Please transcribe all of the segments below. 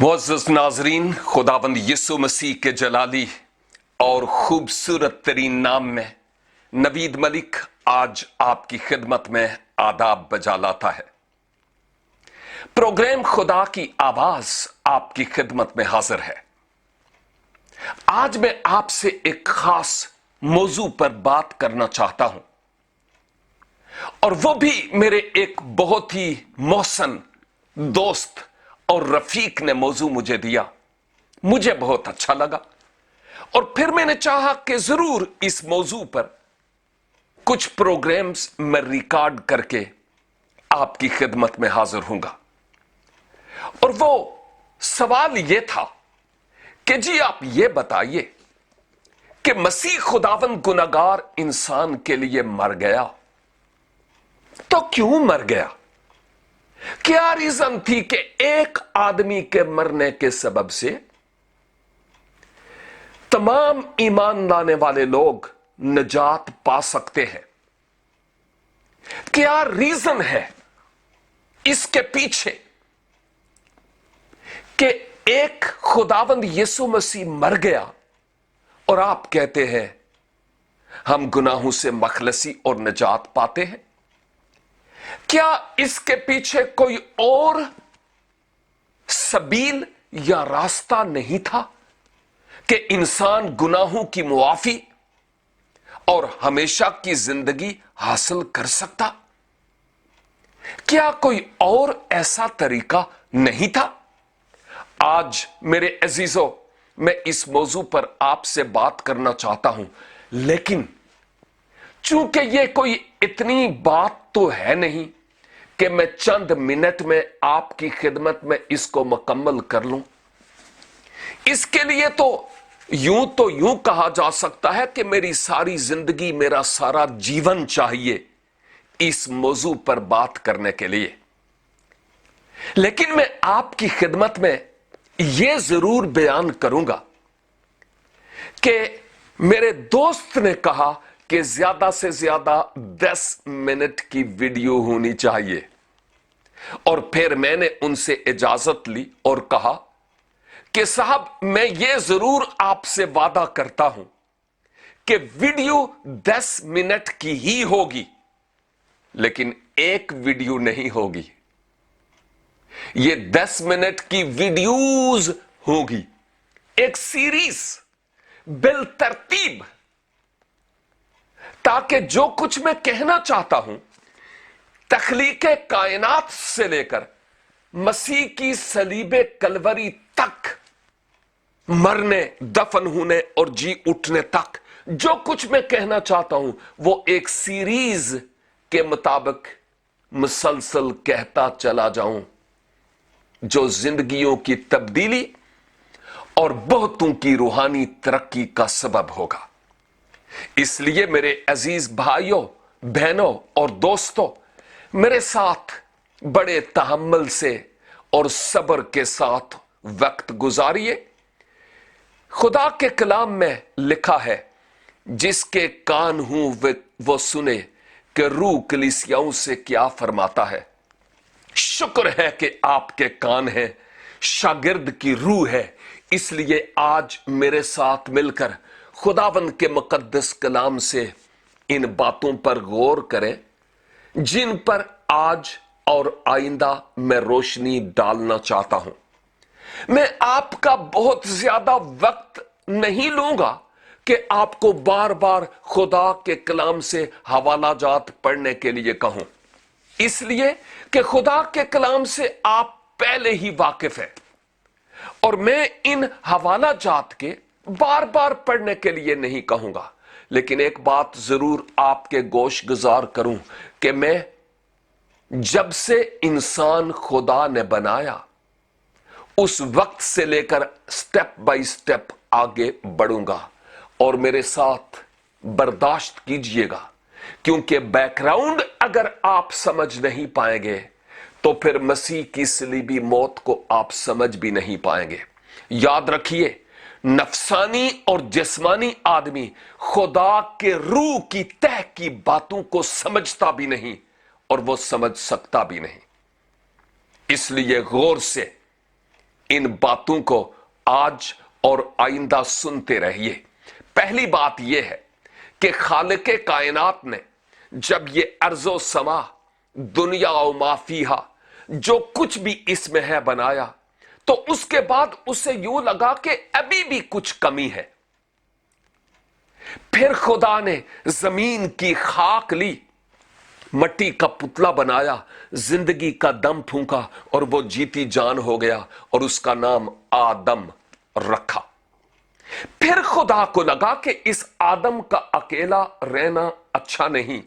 मुअज़्ज़ज़ नाज़रीन, खुदावंद यीशु मसीह के जलाली और खूबसूरत तरीन नाम में नवीद मलिक आज आपकी खिदमत में आदाब बजा लाता है। प्रोग्राम खुदा की आवाज आपकी खिदमत में हाजिर है। आज मैं आपसे एक खास मौजू पर बात करना चाहता हूं और वो भी मेरे एक बहुत ही मोहसन दोस्त और रफीक ने मौजू मुझे दिया। मुझे बहुत अच्छा लगा और फिर मैंने चाहा कि जरूर इस मौजू पर कुछ प्रोग्राम्स मैं रिकॉर्ड करके आपकी खिदमत में हाजिर हूंगा। और वो सवाल ये था कि जी आप ये बताइए कि मसीह खुदावंद गुनहगार इंसान के लिए मर गया, तो क्यों मर गया? क्या रीजन थी कि एक आदमी के मरने के सबब से तमाम ईमान लाने वाले लोग निजात पा सकते हैं? क्या रीजन है इसके पीछे कि एक खुदावंद यीशु मसीह मर गया और आप कहते हैं हम गुनाहों से मखलसी और निजात पाते हैं? क्या इसके पीछे कोई और सबील या रास्ता नहीं था कि इंसान गुनाहों की मुआफी और हमेशा की जिंदगी हासिल कर सकता? क्या कोई और ऐसा तरीका नहीं था? आज मेरे अजीजों, मैं इस मौजू पर आपसे बात करना चाहता हूं, लेकिन चूंकि यह कोई इतनी बात तो है नहीं कि मैं चंद मिनट में आपकी खिदमत में इसको मुकम्मल कर लूं। इसके लिए तो यूं कहा जा सकता है कि मेरी सारी जिंदगी, मेरा सारा जीवन चाहिए इस मौजू पर बात करने के लिए। लेकिन मैं आपकी खिदमत में यह जरूर बयान करूंगा कि मेरे दोस्त ने कहा कि ज्यादा से ज्यादा 10 मिनट की वीडियो होनी चाहिए, और फिर मैंने उनसे इजाजत ली और कहा कि साहब मैं ये जरूर आपसे वादा करता हूं कि वीडियो 10 मिनट की ही होगी, लेकिन एक वीडियो नहीं होगी। ये 10 मिनट की वीडियोज होगी, एक सीरीज बिल तरतीब, ताकि जो कुछ मैं कहना चाहता हूं तख्लीके कायनात से लेकर मसीह की सलीबे कलवरी तक, मरने, दफन होने और जी उठने तक, जो कुछ मैं कहना चाहता हूं वो एक सीरीज के मुताबिक मुसलसल कहता चला जाऊं, जो जिंदगियों की तब्दीली और बहुतों की रूहानी तरक्की का सबब होगा। इसलिए मेरे अजीज भाइयों, बहनों और दोस्तों, मेरे साथ बड़े तहम्मुल से और सब्र के साथ वक्त गुजारिए। खुदा के कलाम में लिखा है, जिसके कान हूं वो सुने कि रूह कलीसियाओं से क्या फरमाता है। शुक्र है कि आपके कान हैं, शागिर्द की रूह है। इसलिए आज मेरे साथ मिलकर खुदावंद के मुकद्दस कलाम से इन बातों पर गौर करें, जिन पर आज और आइंदा मैं रोशनी डालना चाहता हूं। मैं आपका बहुत ज्यादा वक्त नहीं लूंगा कि आपको बार बार खुदा के कलाम से हवाला जात पढ़ने के लिए कहूं, इसलिए कि खुदा के कलाम से आप पहले ही वाकिफ हैं और मैं इन हवाला जात के बार बार पढ़ने के लिए नहीं कहूंगा। लेकिन एक बात जरूर आपके गोश गुजार करूं कि मैं जब से इंसान खुदा ने बनाया उस वक्त से लेकर स्टेप बाय स्टेप आगे बढ़ूंगा, और मेरे साथ बर्दाश्त कीजिएगा, क्योंकि बैकग्राउंड अगर आप समझ नहीं पाएंगे तो फिर मसीह की सलीबी मौत को आप समझ भी नहीं पाएंगे। याद रखिए, नफसानी और जिस्मानी आदमी खुदा के रूह की तह की बातों को समझता भी नहीं और वो समझ सकता भी नहीं। इसलिए गौर से इन बातों को आज और आइंदा सुनते रहिए। पहली बात यह है कि खालिके कायनात ने जब ये अर्जो समा, दुनिया और माफिया, जो कुछ भी इसमें है बनाया, तो उसके बाद उसे यूं लगा कि अभी भी कुछ कमी है। फिर खुदा ने जमीन की खाक ली, मट्टी का पुतला बनाया, जिंदगी का दम फूंका और वो जीती जान हो गया और उसका नाम आदम रखा। फिर खुदा को लगा कि इस आदम का अकेला रहना अच्छा नहीं,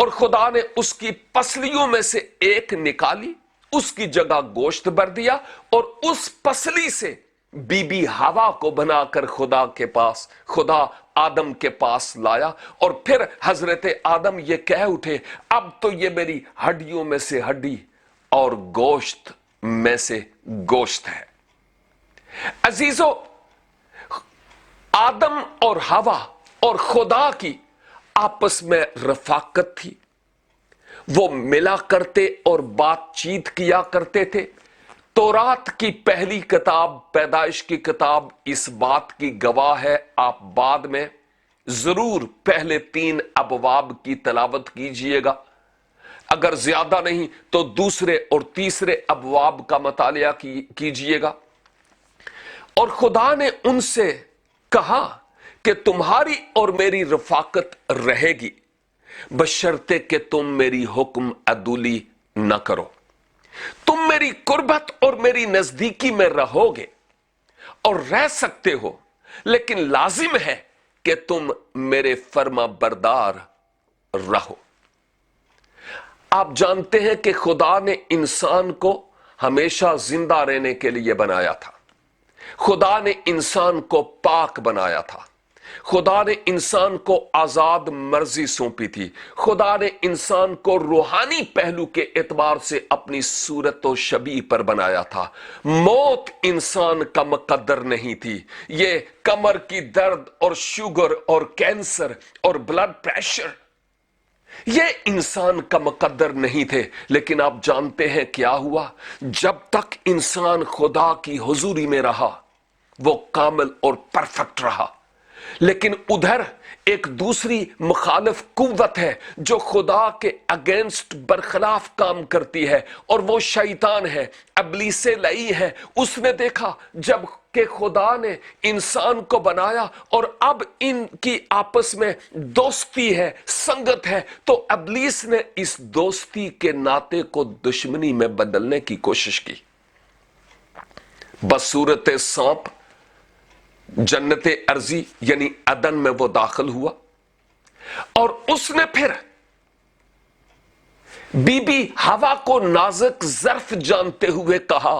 और खुदा ने उसकी पसलियों में से एक निकाली, उसकी जगह गोश्त भर दिया और उस पसली से बीबी हवा को बनाकर खुदा आदम के पास लाया। और फिर हजरत आदम ये कह उठे, अब तो ये मेरी हड्डियों में से हड्डी और गोश्त में से गोश्त है। अजीजों, आदम और हवा और खुदा की आपस में रफाकत थी। वो मिला करते और बातचीत किया करते थे। तौरात की पहली किताब, पैदाइश की किताब, इस बात की गवाह है। आप बाद में जरूर पहले 3 अबवाब की तलावत कीजिएगा, अगर ज्यादा नहीं तो दूसरे और तीसरे अबवाब का मुतालिया कीजिएगा। और खुदा ने उनसे कहा कि तुम्हारी और मेरी रफाकत रहेगी, बशर्ते कि तुम मेरी हुक्म अदूली न करो। तुम मेरी कुर्बत और मेरी नजदीकी में रहोगे और रह सकते हो, लेकिन लाजिम है कि तुम मेरे फर्मा बरदार रहो। आप जानते हैं कि खुदा ने इंसान को हमेशा जिंदा रहने के लिए बनाया था। खुदा ने इंसान को पाक बनाया था। खुदा ने इंसान को आजाद मर्जी सौंपी थी। खुदा ने इंसान को रूहानी पहलू के एतबार से अपनी सूरत और शबीह पर बनाया था। मौत इंसान का मुकद्दर नहीं थी। ये कमर की दर्द और शुगर और कैंसर और ब्लड प्रेशर, ये इंसान का मुकद्दर नहीं थे। लेकिन आप जानते हैं क्या हुआ? जब तक इंसान खुदा की हुजूरी में रहा, वो कामिल और परफेक्ट रहा। लेकिन उधर एक दूसरी मुखालिफ कुव्वत है जो खुदा के अगेंस्ट बरखिलाफ काम करती है, और वो शैतान है, इब्लीस लई है। उसने देखा जब कि खुदा ने इंसान को बनाया और अब इनकी आपस में दोस्ती है, संगत है, तो इब्लीस ने इस दोस्ती के नाते को दुश्मनी में बदलने की कोशिश की। बसूरत सांप जन्नत अर्जी यानी अदन में वो दाखिल हुआ, और उसने फिर बीबी हवा को नाजुक ज़र्फ जानते हुए कहा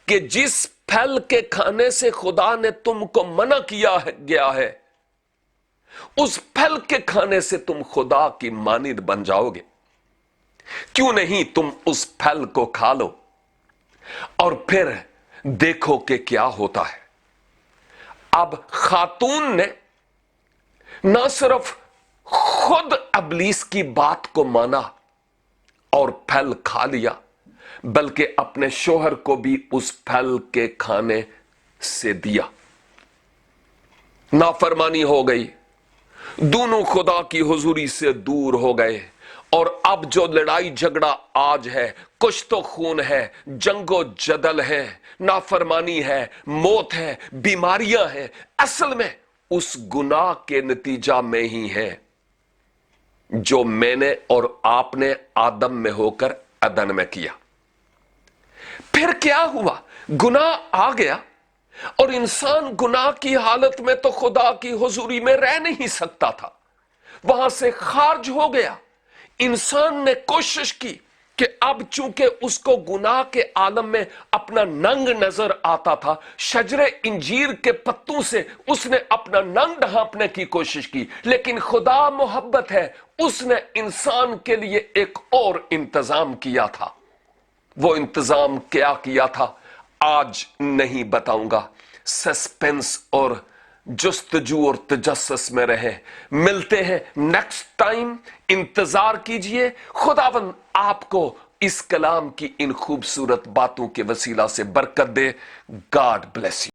कि जिस फल के खाने से खुदा ने तुमको मना किया गया है, उस फल के खाने से तुम खुदा की मानिद बन जाओगे। क्यों नहीं तुम उस फल को खा लो और फिर देखो कि क्या होता है। अब खातून ने ना सिर्फ खुद इब्लीस की बात को माना और फल खा लिया, बल्कि अपने शोहर को भी उस फल के खाने से दिया। नाफरमानी हो गई, दोनों खुदा की हुजूरी से दूर हो गए। और अब जो लड़ाई झगड़ा आज है, कुछ तो खून है, जंगो जदल है, नाफरमानी है, मौत है, बीमारियां हैं, असल में उस गुनाह के नतीजा में ही है जो मैंने और आपने आदम में होकर अदन में किया। फिर क्या हुआ? गुनाह आ गया और इंसान गुनाह की हालत में तो खुदा की हुजूरी में रह नहीं सकता था, वहां से खारिज हो गया। इंसान ने कोशिश की कि अब चूंकि उसको गुनाह के आलम में अपना नंग नजर आता था, शजरे इंजीर के पत्तों से उसने अपना नंग ढांपने की कोशिश की। लेकिन खुदा मोहब्बत है, उसने इंसान के लिए एक और इंतजाम किया था। वो इंतजाम क्या किया था आज नहीं बताऊंगा। सस्पेंस और जुस्तजू और तजस्सुस में रहे। मिलते हैं नेक्स्ट टाइम, इंतजार कीजिए। खुदावंद आपको اس کلام کی ان خوبصورت باتوں کے وسیلہ سے برکت دے. God bless you.